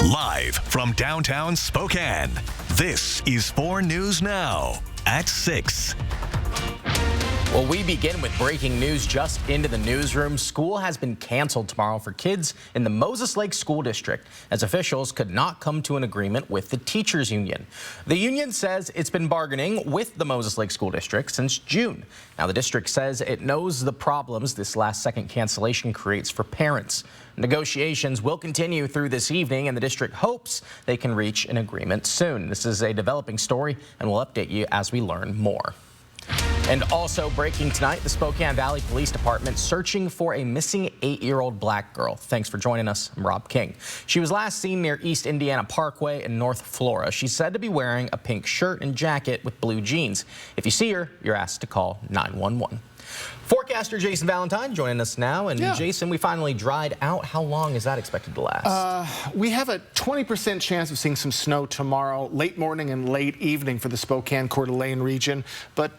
Live from downtown Spokane, this is 4 News Now at 6. Well, we begin with breaking news just into the newsroom. School has been canceled tomorrow for kids in the Moses Lake School District as officials could not come to an agreement with the teachers union. The union says it's been bargaining with the Moses Lake School District since June. Now, the district says it knows the problems this last-second cancellation creates for parents. Negotiations will continue through this evening, and the district hopes they can reach an agreement soon. This is a developing story, and we'll update you as we learn more. And also breaking tonight, the Spokane Valley Police Department searching for a missing 8-year-old black girl. Thanks for joining us. I'm Rob King. She was last seen near East Indiana Parkway in North Flora. She's said to be wearing a pink shirt and jacket with blue jeans. If you see her, you're asked to call 911. Forecaster Jason Valentine joining us now. And Jason, we finally dried out. How long is that expected to last? We have a 20% chance of seeing some snow tomorrow, late morning and late evening for the Spokane Coeur d'Alene region, but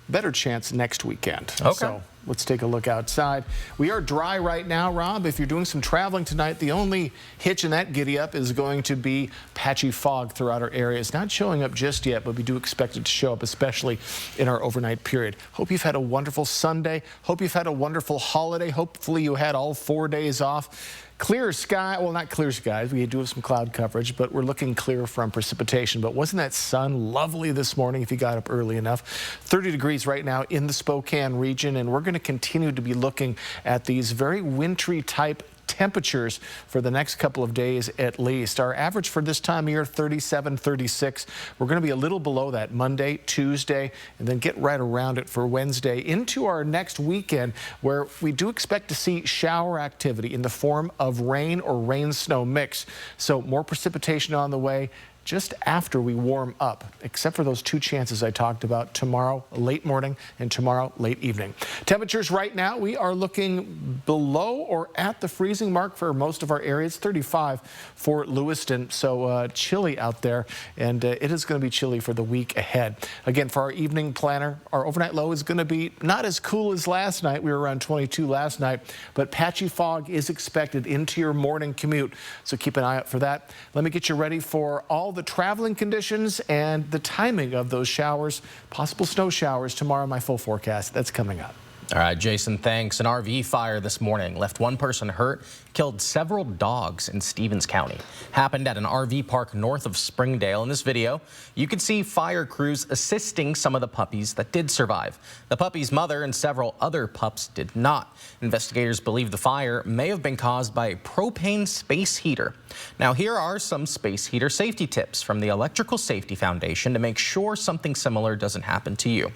better chance next weekend. Okay. So let's take a look outside. We are dry right now, Rob. If you're doing some traveling tonight, the only hitch in that giddy up is going to be patchy fog throughout our area. It's not showing up just yet, but we do expect it to show up, especially in our overnight period. Hope you've had a wonderful Sunday. Hope you've had a wonderful holiday. Hopefully you had all 4 days off. Clear sky, well, not clear skies. We do have some cloud coverage, but we're looking clear from precipitation. But wasn't that sun lovely this morning if you got up early enough? 30 degrees right now in the Spokane region, and we're going to continue to be looking at these very wintry type temperatures for the next couple of days at least. Our average for this time of year, 37, 36. We're going to be a little below that Monday, Tuesday, and then get right around it for Wednesday into our next weekend, where we do expect to see shower activity in the form of rain or rain-snow mix. So more precipitation on the way just after we warm up, except for those 2 chances I talked about tomorrow late morning and tomorrow late evening. Temperatures right now, we are looking below or at the freezing mark for most of our areas, 35 for Lewiston, so chilly out there, and it is going to be chilly for the week ahead. Again, for our evening planner, our overnight low is going to be not as cool as last night. We were around 22 last night, but patchy fog is expected into your morning commute, so keep an eye out for that. Let me get you ready for all the traveling conditions and the timing of those showers, possible snow showers tomorrow. My full forecast, that's coming up. All right, Jason, thanks. An RV fire this morning left 1 person hurt, killed several dogs in Stevens County. Happened at an RV park north of Springdale. In this video, you can see fire crews assisting some of the puppies that did survive. The puppy's mother and several other pups did not. Investigators believe the fire may have been caused by a propane space heater. Now, here are some space heater safety tips from the Electrical Safety Foundation to make sure something similar doesn't happen to you.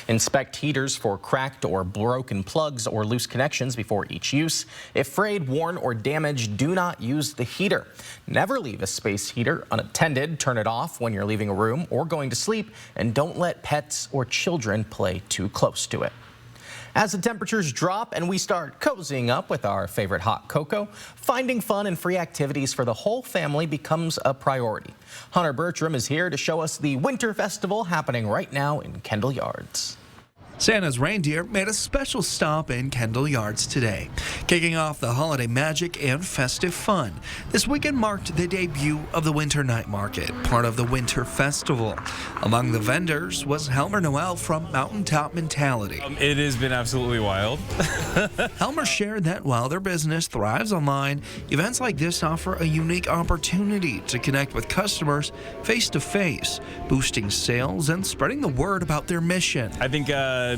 Inspect heaters for cracked or broken plugs or loose connections before each use. If frayed, worn, or damaged, do not use the heater. Never leave a space heater unattended. Turn it off when you're leaving a room or going to sleep, and don't let pets or children play too close to it. As the temperatures drop and we start cozying up with our favorite hot cocoa, finding fun and free activities for the whole family becomes a priority. Hunter Bertram is here to show us the Winter Festival happening right now in Kendall Yards. Santa's reindeer made a special stop in Kendall Yards today, kicking off the holiday magic and festive fun. This weekend marked the debut of the Winter Night Market, part of the Winter Festival. Among the vendors was Helmer Noel from Mountaintop Mentality. It has been absolutely wild. Helmer shared that while their business thrives online, events like this offer a unique opportunity to connect with customers face-to-face, boosting sales and spreading the word about their mission. I think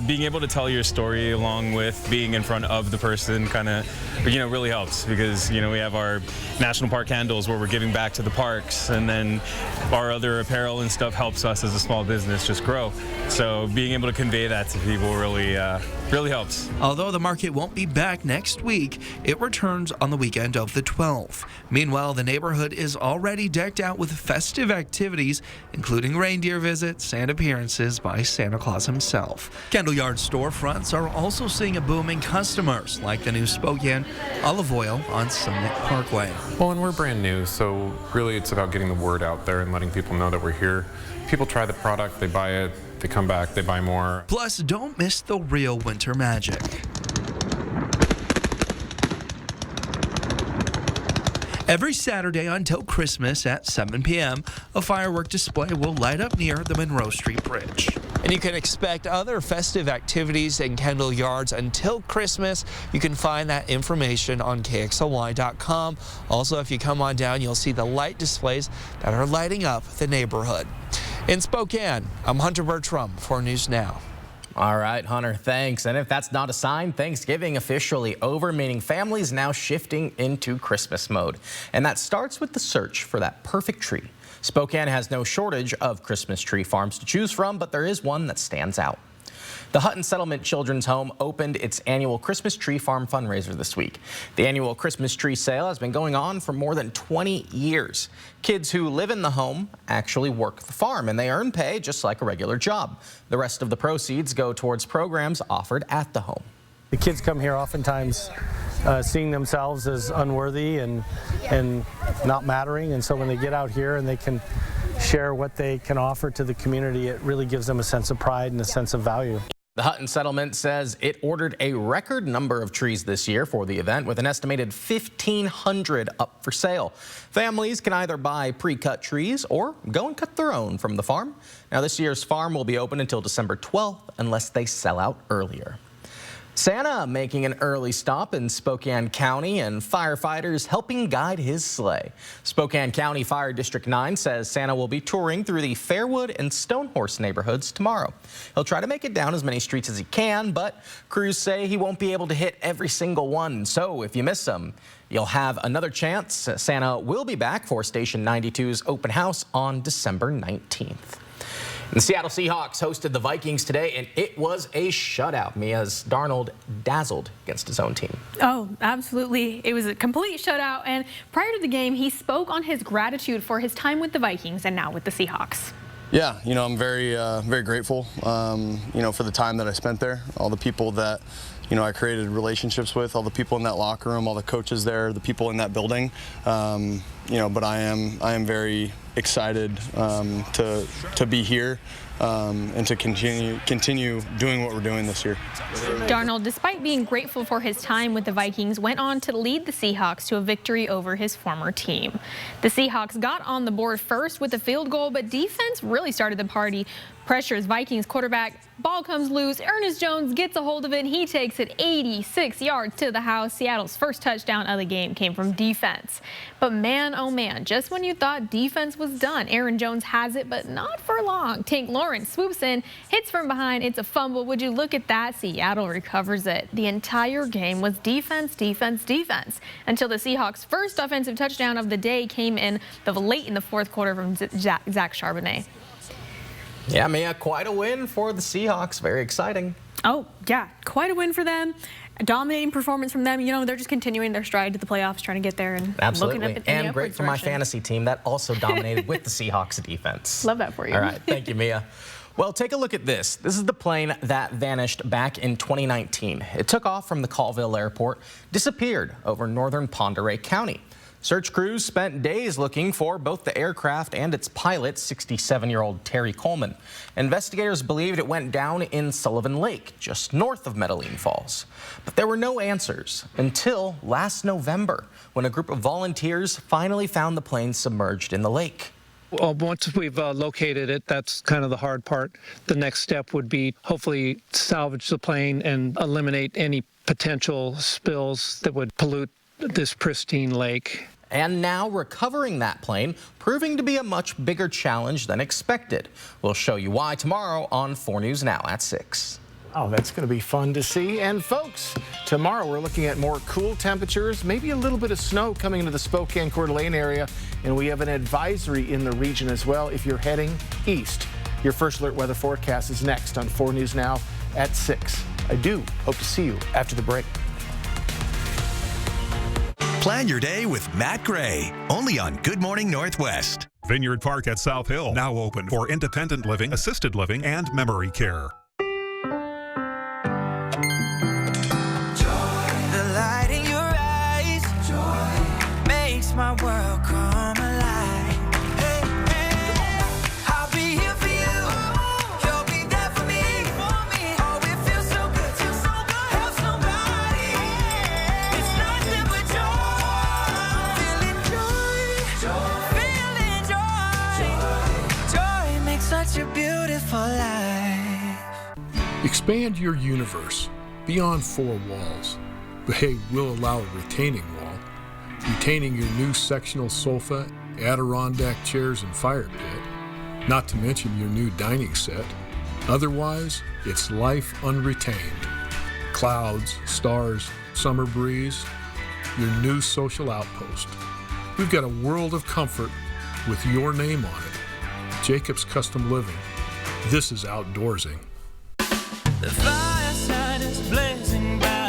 being able to tell your story along with being in front of the person kind of, really helps, because, we have our national park candles where we're giving back to the parks, and then our other apparel and stuff helps us as a small business just grow. So being able to convey that to people really helps. Although the market won't be back next week, it returns on the weekend of the 12th. Meanwhile, the neighborhood is already decked out with festive activities, including reindeer visits and appearances by Santa Claus himself. Kendall Yards storefronts are also seeing a boom in customers, like the new Spokane olive oil on Summit Parkway. Well, and we're brand new, so really it's about getting the word out there and letting people know that we're here. People try the product, they buy it, they come back, they buy more. Plus, don't miss the real winter magic. Every Saturday until Christmas at 7 p.m., a firework display will light up near the Monroe Street Bridge. And you can expect other festive activities in Kendall Yards until Christmas. You can find that information on KXLY.com. Also, if you come on down, you'll see the light displays that are lighting up the neighborhood. In Spokane, I'm Hunter Bertram for News Now. All right, Hunter, thanks. And if that's not a sign, Thanksgiving officially over, meaning families now shifting into Christmas mode. And that starts with the search for that perfect tree. Spokane has no shortage of Christmas tree farms to choose from, but there is one that stands out. The Hutton Settlement Children's Home opened its annual Christmas Tree Farm fundraiser this week. The annual Christmas tree sale has been going on for more than 20 years. Kids who live in the home actually work the farm, and they earn pay just like a regular job. The rest of the proceeds go towards programs offered at the home. The kids come here oftentimes seeing themselves as unworthy and not mattering, and so when they get out here and they can share what they can offer to the community, it really gives them a sense of pride and a sense of value. The Hutton Settlement says it ordered a record number of trees this year for the event, with an estimated 1,500 up for sale. Families can either buy pre-cut trees or go and cut their own from the farm. Now, this year's farm will be open until December 12th unless they sell out earlier. Santa making an early stop in Spokane County, and firefighters helping guide his sleigh. Spokane County Fire District 9 says Santa will be touring through the Fairwood and Stonehorse neighborhoods tomorrow. He'll try to make it down as many streets as he can, but crews say he won't be able to hit every single one. So if you miss him, you'll have another chance. Santa will be back for Station 92's open house on December 19th. The Seattle Seahawks hosted the Vikings today, and it was a shutout. Mia's Darnold dazzled against his own team. Oh, absolutely. It was a complete shutout, and prior to the game, he spoke on his gratitude for his time with the Vikings and now with the Seahawks. Yeah, I'm very, very grateful, for the time that I spent there, all the people that, I created relationships with, all the people in that locker room, all the coaches there, the people in that building. But I am very excited to be here and to continue doing what we're doing this year. Darnold, despite being grateful for his time with the Vikings, went on to lead the Seahawks to a victory over his former team. The Seahawks got on the board first with a field goal, but defense really started the party. Pressures Vikings quarterback, ball comes loose, Ernest Jones gets a hold of it, and he takes it 86 yards to the house. Seattle's first touchdown of the game came from defense. But man, oh man, just when you thought defense was done, Aaron Jones has it, but not for long. Tank Lawrence swoops in, hits from behind, it's a fumble. Would you look at that? Seattle recovers it. The entire game was defense, defense, defense, until the Seahawks' first offensive touchdown of the day came in late in the fourth quarter from Zach Charbonnet. Yeah, Mia, quite a win for the Seahawks. Very exciting. Oh, yeah, quite a win for them. A dominating performance from them. They're just continuing their stride to the playoffs, trying to get there and looking up at the and great for my fantasy team that also dominated with the Seahawks defense. Love that for you. All right, thank you, Mia. Well, take a look at this. This is the plane that vanished back in 2019. It took off from the Colville Airport, disappeared over northern Pend Oreille County. Search crews spent days looking for both the aircraft and its pilot, 67-year-old Terry Coleman. Investigators believed it went down in Sullivan Lake, just north of Medellin Falls. But there were no answers until last November, when a group of volunteers finally found the plane submerged in the lake. Well, once we've located it, that's kind of the hard part. The next step would be hopefully salvage the plane and eliminate any potential spills that would pollute this pristine lake. And now recovering that plane proving to be a much bigger challenge than expected. We'll show you why tomorrow on 4 News Now at 6. Oh, that's going to be fun to see. And folks, tomorrow we're looking at more cool temperatures, maybe a little bit of snow coming into the Spokane Coeur d'Alene area, and we have an advisory in the region as well if you're heading east. Your first alert weather forecast is next on 4 News Now at 6. I do hope to see you after the break. Plan your day with Matt Gray, only on Good Morning Northwest. Vineyard Park at South Hill, now open for independent living, assisted living, and memory care. The light in your eyes, joy, makes my world come alive. Hey, hey, I'll be here for you. You'll be there for me. Oh, it feels so good to help somebody. It's nothing but joy. Feeling joy. for life. Expand your universe beyond four walls. Bay will allow a retaining wall, retaining your new sectional sofa, Adirondack chairs, and fire pit, not to mention your new dining set. Otherwise, it's life unretained. Clouds, stars, summer breeze, your new social outpost. We've got a world of comfort with your name on it. Jacobs Custom Living. This is outdoorsing. The fireside is blazing bright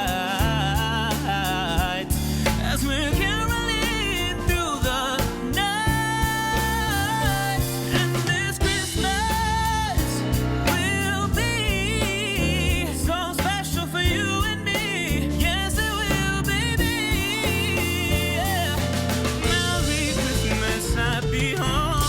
as we're caroling through the night. And this Christmas will be so special for you and me. Yes, it will, baby. Yeah. Merry Christmas, happy holidays.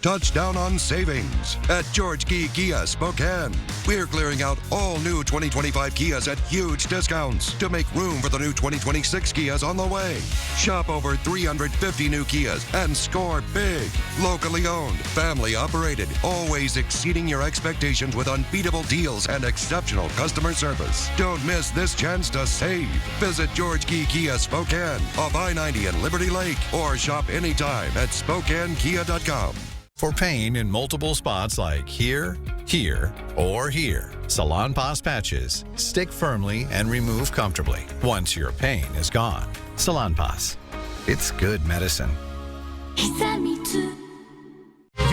Touchdown on savings at George Key Kia Spokane. We're clearing out all new 2025 Kias at huge discounts to make room for the new 2026 Kias on the way. Shop over 350 new Kias and score big. Locally owned, family operated, always exceeding your expectations with unbeatable deals and exceptional customer service. Don't miss this chance to save. Visit George Key Kia Spokane off I-90 and Liberty Lake or shop anytime at SpokaneKia.com. For pain in multiple spots like here, here, or here, Salonpas patches stick firmly and remove comfortably once your pain is gone. Salonpas. It's good medicine. You're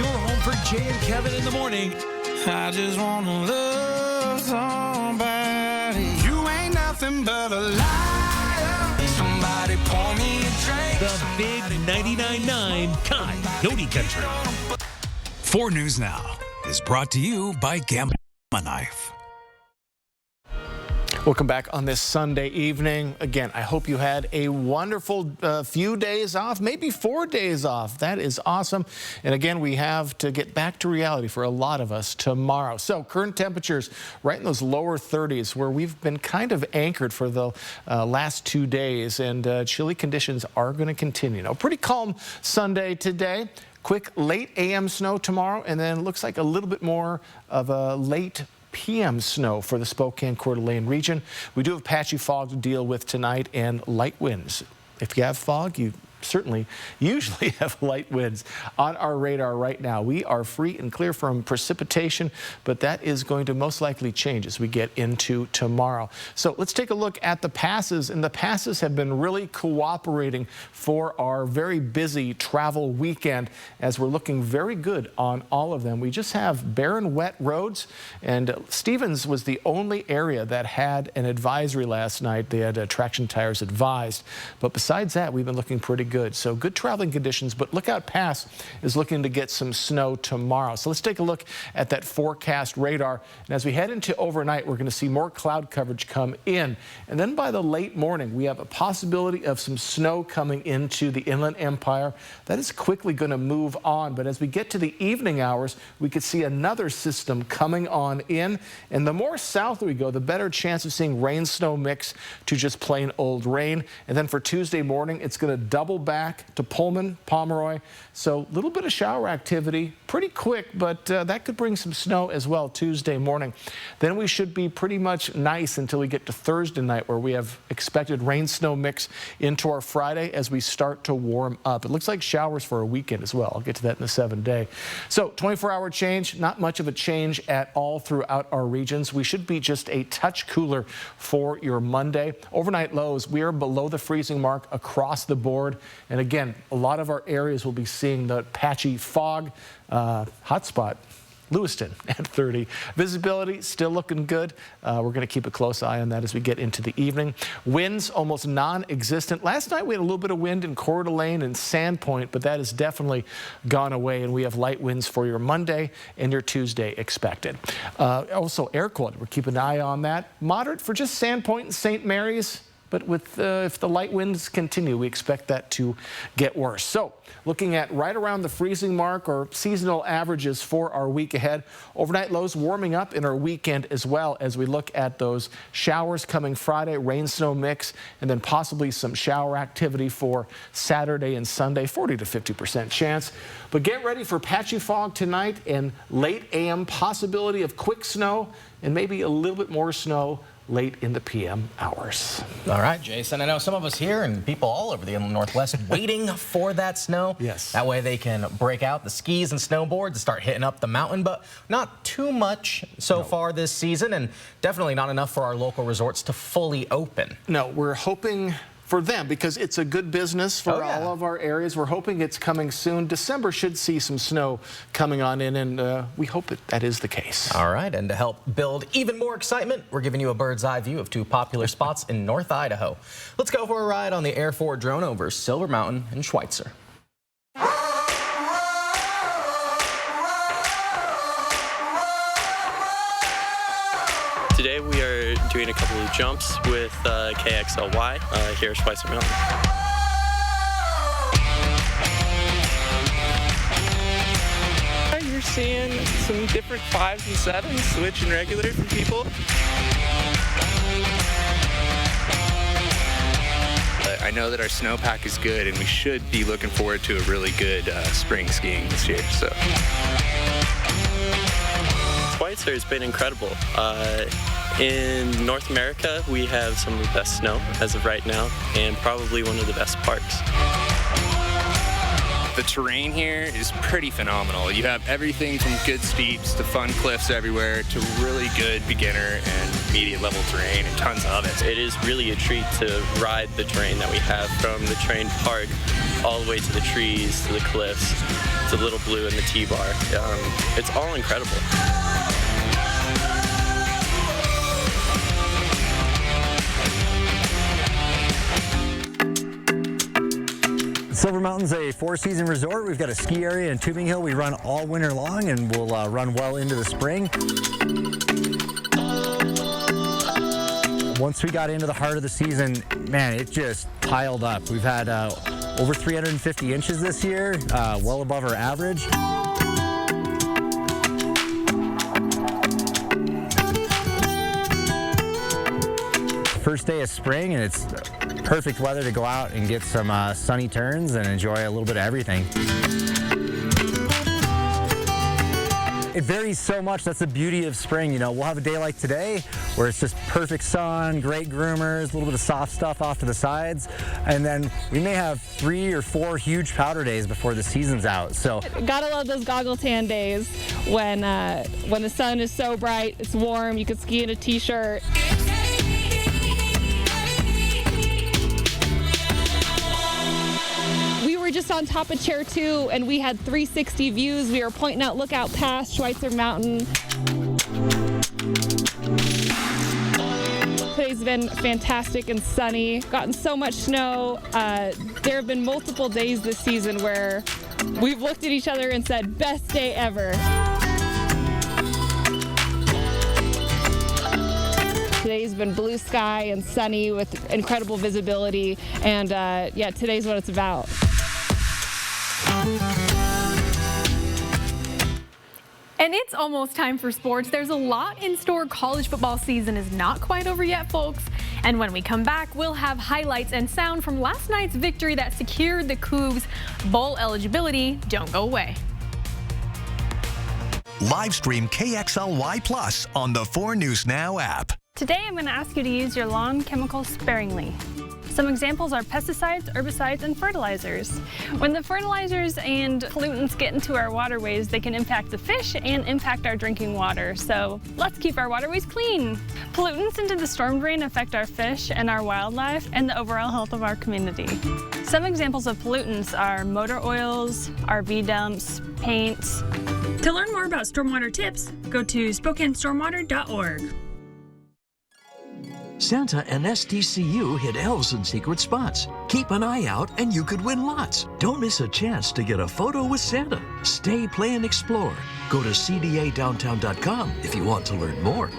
home for Jay and Kevin in the morning. I just want to love somebody. You ain't nothing but a liar. Somebody pour me a drink. The big 99.9 Coyote Country. 4 News Now is brought to you by Gamma Knife. Welcome back on this Sunday evening. Again, I hope you had a wonderful few days off, maybe 4 days off. That is awesome. And again, we have to get back to reality for a lot of us tomorrow. So current temperatures right in those lower 30s where we've been kind of anchored for the last 2 days, and chilly conditions are going to continue. Now, pretty calm Sunday today. Quick late AM snow tomorrow, and then looks like a little bit more of a late PM snow for the Spokane Coeur d'Alene region. We do have patchy fog to deal with tonight and light winds. If you have fog, you certainly usually have light winds on our radar right now. We are free and clear from precipitation, but that is going to most likely change as we get into tomorrow. So let's take a look at the passes, and the passes have been really cooperating for our very busy travel weekend as we're looking very good on all of them. We just have barren, wet roads, and Stevens was the only area that had an advisory last night. They had traction tires advised, but besides that, we've been looking pretty good. So good traveling conditions, but Lookout Pass is looking to get some snow tomorrow. So let's take a look at that forecast radar. And as we head into overnight, we're going to see more cloud coverage come in. And then by the late morning, we have a possibility of some snow coming into the Inland Empire. That is quickly going to move on. But as we get to the evening hours, we could see another system coming on in. And the more south we go, the better chance of seeing rain-snow mix to just plain old rain. And then for Tuesday morning, it's going to double back to Pullman, Pomeroy. So a little bit of shower activity, pretty quick, but that could bring some snow as well Tuesday morning. Then we should be pretty much nice until we get to Thursday night, where we have expected rain-snow mix into our Friday as we start to warm up. It looks like showers for a weekend as well. I'll get to that in the 7-day. So 24-hour change, not much of a change at all throughout our regions. We should be just a touch cooler for your Monday. Overnight lows, we are below the freezing mark across the board. And again, a lot of our areas will be seeing the patchy fog. Hotspot, Lewiston at 30. Visibility still looking good. We're going to keep a close eye on that as we get into the evening. Winds almost non-existent. Last night we had a little bit of wind in Coeur d'Alene and Sandpoint, but that has definitely gone away, and we have light winds for your Monday and your Tuesday expected. Also air quality, we're keeping an eye on that. Moderate for just Sandpoint and St. Mary's. but with if the light winds continue, we expect that to get worse. So looking at right around the freezing mark or seasonal averages for our week ahead. Overnight lows warming up in our weekend as well as we look at those showers coming Friday, rain snow mix, and then possibly some shower activity for Saturday and Sunday, 40 to 50% chance. But get ready for patchy fog tonight and late AM possibility of quick snow and maybe a little bit more snow late in the PM hours. All right, Jason. I know some of us here and people all over the Northwest waiting for that snow. Yes. That way they can break out the skis and snowboards and start hitting up the mountain, but not too much so far this season, and definitely not enough for our local resorts to fully open. No, we're hoping for them because it's a good business for all of our areas. We're hoping it's coming soon. December should see some snow coming on in, and we hope that is the case. All right, and to help build even more excitement, we're giving you a bird's eye view of two popular spots in North Idaho. Let's go for a ride on the Air 4 drone over Silver Mountain and Schweitzer. Today we are doing a couple of jumps with KXLY here at Schweitzer Mountain. You're seeing some different 5s and 7s, switch and regular from people. I know that our snowpack is good and we should be looking forward to a really good spring skiing this year. So. Schweitzer has been incredible. In North America, we have some of the best snow as of right now, and probably one of the best parks. The terrain here is pretty phenomenal. You have everything from good steeps to fun cliffs everywhere to really good beginner and medium level terrain and tons of it. It is really a treat to ride the terrain that we have from the train park all the way to the trees, to the cliffs, to Little Blue and the T-Bar. It's all incredible. Silver Mountain's a 4-season resort. We've got a ski area and tubing hill we run all winter long, and we'll run well into the spring. Once we got into the heart of the season, man, it just piled up. We've had over 350 inches this year, well above our average. First day of spring, and it's perfect weather to go out and get some sunny turns and enjoy a little bit of everything. It varies so much. That's the beauty of spring. You know, we'll have a day like today where it's just perfect sun, great groomers, a little bit of soft stuff off to the sides, and then we may have 3 or 4 huge powder days before the season's out. So gotta love those goggle tan days when the sun is so bright, it's warm, you can ski in a t-shirt. Just on top of Chair 2, and we had 360 views. We were pointing out Lookout Pass, Schweitzer Mountain. Today's been fantastic and sunny. Gotten so much snow. There have been multiple days this season where we've looked at each other and said, best day ever. Today's been blue sky and sunny with incredible visibility, and yeah, today's what it's about. And it's almost time for sports. There's a lot in store. College football season is not quite over yet, folks. And when we come back, we'll have highlights and sound from last night's victory that secured the Cougs bowl eligibility. Don't go away. Live stream KXLY Plus on the 4 News Now app. Today I'm going to ask you to use your lawn chemicals sparingly. Some examples are pesticides, herbicides, and fertilizers. When the fertilizers and pollutants get into our waterways, they can impact the fish and impact our drinking water. So let's keep our waterways clean. Pollutants into the storm drain affect our fish and our wildlife and the overall health of our community. Some examples of pollutants are motor oils, RV dumps, paints. To learn more about stormwater tips, go to SpokaneStormwater.org. Santa and SDCU hid elves in secret spots. Keep an eye out and you could win lots. Don't miss a chance to get a photo with Santa. Stay, play, and explore. Go to cdadowntown.com if you want to learn more.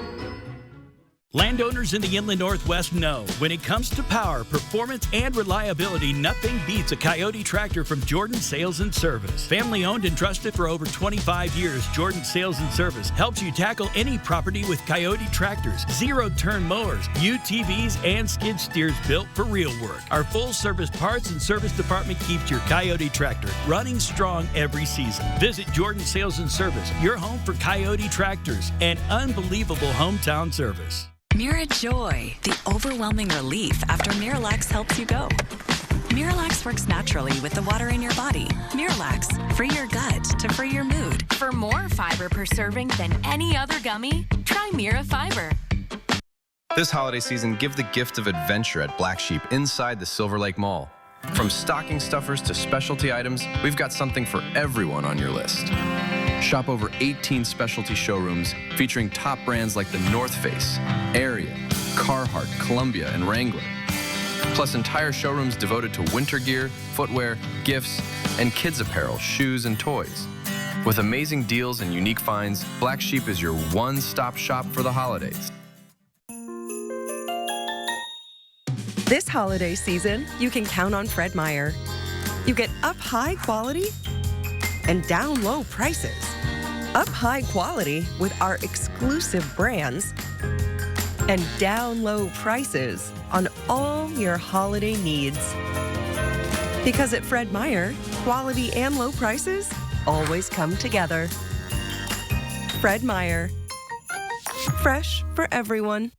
Landowners in the Inland Northwest know when it comes to power, performance, and reliability, nothing beats a Coyote tractor from Jordan Sales and Service. Family owned and trusted for over 25 years, Jordan Sales and Service helps you tackle any property with Coyote tractors, zero-turn mowers, UTVs, and skid steers built for real work. Our full-service parts and service department keeps your Coyote tractor running strong every season. Visit Jordan Sales and Service, your home for Coyote tractors, and unbelievable hometown service. Mira Joy, the overwhelming relief after Miralax helps you go. Miralax works naturally with the water in your body. Miralax, free your gut to free your mood. For more fiber per serving than any other gummy, try Mira Fiber. This holiday season, give the gift of adventure at Black Sheep inside the Silver Lake Mall. From stocking stuffers to specialty items, we've got something for everyone on your list. Shop over 18 specialty showrooms featuring top brands like the North Face, Area, Carhartt, Columbia, and Wrangler. Plus entire showrooms devoted to winter gear, footwear, gifts, and kids apparel, shoes, and toys. With amazing deals and unique finds, Black Sheep is your one-stop shop for the holidays. This holiday season, you can count on Fred Meyer. You get up high quality and down low prices. Up high quality with our exclusive brands and down low prices on all your holiday needs. Because at Fred Meyer, quality and low prices always come together. Fred Meyer. Fresh for everyone.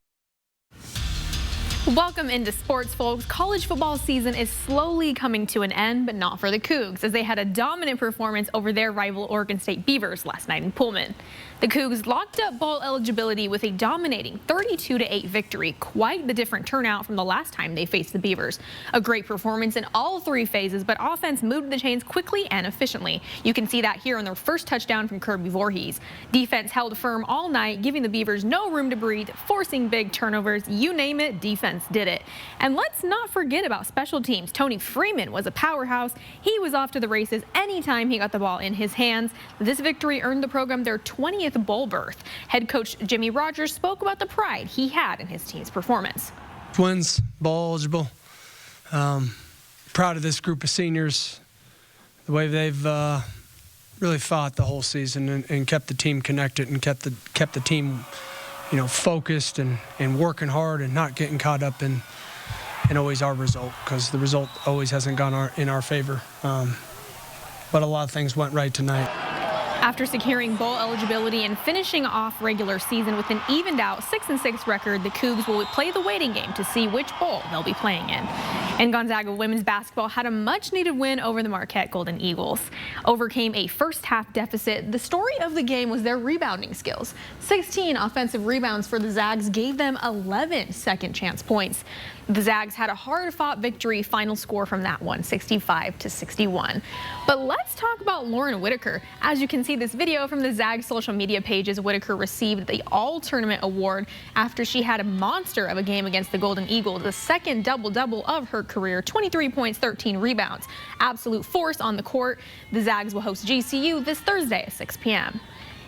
Welcome into sports, folks. College football season is slowly coming to an end, but not for the Cougs, as they had a dominant performance over their rival Oregon State Beavers last night in Pullman. The Cougs locked up bowl eligibility with a dominating 32-8 victory, quite the different turnout from the last time they faced the Beavers. A great performance in all three phases, but offense moved the chains quickly and efficiently. You can see that here on their first touchdown from Kirby Voorhees. Defense held firm all night, giving the Beavers no room to breathe, forcing big turnovers. You name it, defense did it. And let's not forget about special teams. Tony Freeman was a powerhouse. He was off to the races anytime he got the ball in his hands. This victory earned the program their 20th bowl berth. Head coach Jimmy Rogers spoke about the pride he had in his team's performance. Twins, bowl eligible. Proud of this group of seniors, the way they've really fought the whole season and kept the team connected and kept the team, focused and working hard and not getting caught up in always our result, because the result always hasn't gone in our favor. But a lot of things went right tonight. After securing bowl eligibility and finishing off regular season with an evened out 6-6 record, the Cougs will play the waiting game to see which bowl they'll be playing in. And Gonzaga women's basketball had a much-needed win over the Marquette Golden Eagles. Overcame a first-half deficit. The story of the game was their rebounding skills. 16 offensive rebounds for the Zags gave them 11 second-chance points. The Zags had a hard-fought victory. Final score from that one, 65-61. But let's talk about Lauren Whitaker. As you can see this video from the Zags social media pages, Whitaker received the All-Tournament Award after she had a monster of a game against the Golden Eagles, the second double-double of her career, 23 points, 13 rebounds. Absolute force on the court. The Zags will host GCU this Thursday at 6 p.m.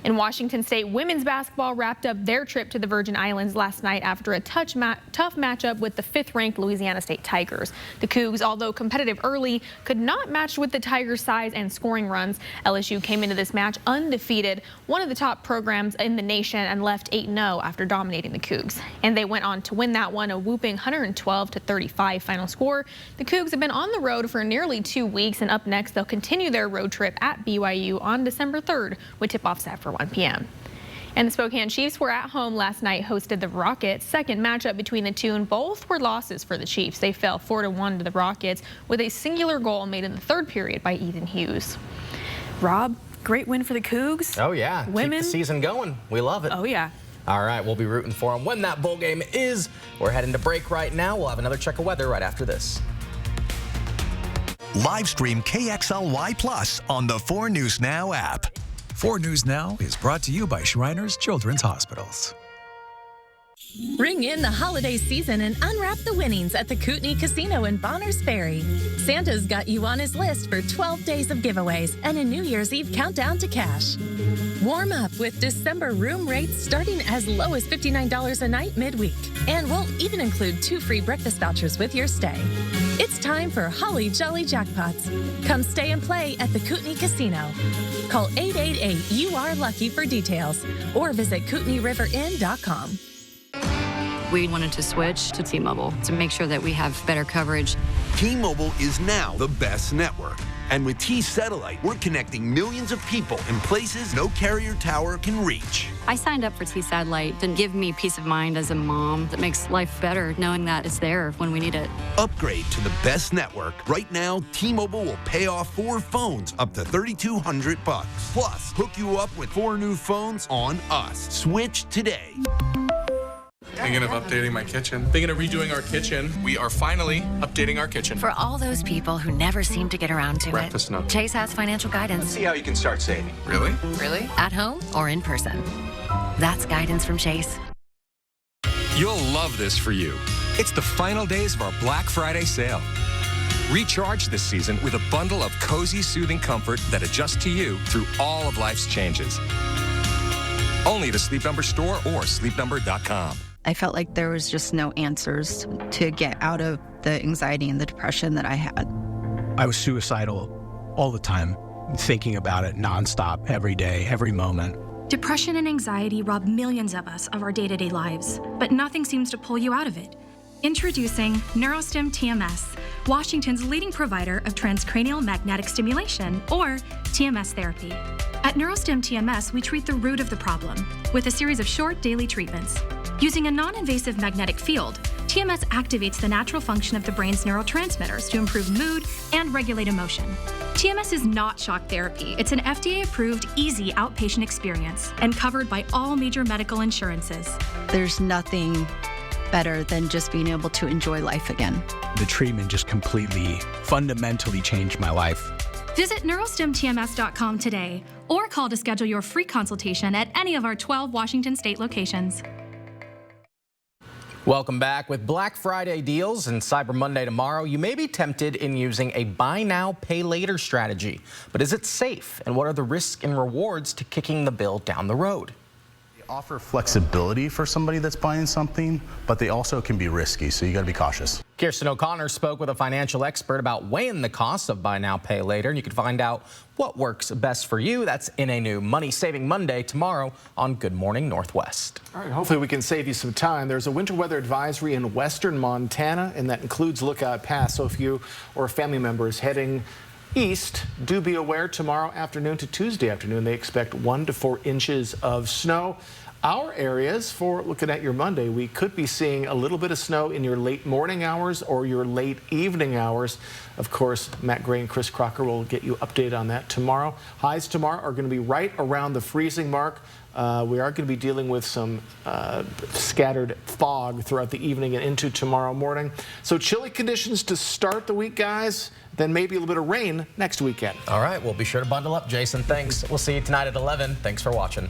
In Washington State, women's basketball wrapped up their trip to the Virgin Islands last night after a tough matchup with the 5th-ranked Louisiana State Tigers. The Cougs, although competitive early, could not match with the Tigers' size and scoring runs. LSU came into this match undefeated, one of the top programs in the nation, and left 8-0 after dominating the Cougs. And they went on to win that one, a whooping 112-35 final score. The Cougs have been on the road for nearly 2 weeks, and up next, they'll continue their road trip at BYU on December 3rd, with tip-off set for 1 p.m. And the Spokane Chiefs were at home last night, hosted the Rockets. Second matchup between the two, and both were losses for the Chiefs. They fell 4-1 to the Rockets with a singular goal made in the third period by Ethan Hughes. Rob, great win for the Cougs. Oh, yeah. Women. Keep the season going. We love it. Oh, yeah. All right, we'll be rooting for them when that bowl game is. We're heading to break right now. We'll have another check of weather right after this. Live stream KXLY Plus on the 4 News Now app. 4 News Now is brought to you by Shriners Children's Hospitals. Ring in the holiday season and unwrap the winnings at the Kootenai Casino in Bonners Ferry. Santa's got you on his list for 12 days of giveaways and a New Year's Eve countdown to cash. Warm up with December room rates starting as low as $59 a night midweek. And we'll even include 2 free breakfast vouchers with your stay. It's time for Holly Jolly Jackpots. Come stay and play at the Kootenai Casino. Call 888-YOU-ARE-LUCKY for details or visit KootenaiRiverInn.com. We wanted to switch to T-Mobile to make sure that we have better coverage. T-Mobile is now the best network. And with T-Satellite, we're connecting millions of people in places no carrier tower can reach. I signed up for T-Satellite to give me peace of mind as a mom that makes life better knowing that it's there when we need it. Upgrade to the best network. Right now, T-Mobile will pay off 4 phones up to $3,200. Plus, hook you up with 4 new phones on us. Switch today. Thinking of updating my kitchen. Thinking of redoing our kitchen. We are finally updating our kitchen. For all those people who never seem to get around to Breakfast note. Chase has financial guidance. Let's see how you can start saving. Really? Really? At home or in person. That's guidance from Chase. You'll love this for you. It's the final days of our Black Friday sale. Recharge this season with a bundle of cozy, soothing comfort that adjusts to you through all of life's changes. Only at a Sleep Number store or sleepnumber.com. I felt like there was just no answers to get out of the anxiety and the depression that I had. I was suicidal all the time, thinking about it nonstop, every day, every moment. Depression and anxiety rob millions of us of our day-to-day lives, but nothing seems to pull you out of it. Introducing NeuroStim TMS, Washington's leading provider of transcranial magnetic stimulation, or TMS therapy. At NeuroStim TMS, we treat the root of the problem with a series of short daily treatments. Using a non-invasive magnetic field, TMS activates the natural function of the brain's neurotransmitters to improve mood and regulate emotion. TMS is not shock therapy. It's an FDA-approved, easy outpatient experience and covered by all major medical insurances. There's nothing better than just being able to enjoy life again. The treatment just completely, fundamentally changed my life. Visit neurostimtms.com today or call to schedule your free consultation at any of our 12 Washington state locations. Welcome back. With Black Friday deals and Cyber Monday tomorrow, you may be tempted in using a buy now, pay later strategy. But is it safe? And what are the risks and rewards to kicking the bill down the road? They offer flexibility for somebody that's buying something, but they also can be risky, so you got to be cautious. Kirsten O'Connor spoke with a financial expert about weighing the costs of buy now, pay later, and you can find out what works best for you. That's in a new Money Saving Monday tomorrow on Good Morning Northwest. All right, hopefully we can save you some time. There's a winter weather advisory in western Montana, and that includes Lookout Pass. So if you or a family member is heading east, do be aware tomorrow afternoon to Tuesday afternoon, they expect 1 to 4 inches of snow. Our areas, for looking at your Monday, we could be seeing a little bit of snow in your late morning hours or your late evening hours. Of course, Matt Gray and Chris Crocker will get you updated on that tomorrow. Highs tomorrow are going to be right around the freezing mark. We are going to be dealing with some scattered fog throughout the evening and into tomorrow morning. So chilly conditions to start the week, guys. Then maybe a little bit of rain next weekend. All right, we'll be sure to bundle up, Jason. Thanks. We'll see you tonight at 11. Thanks for watching.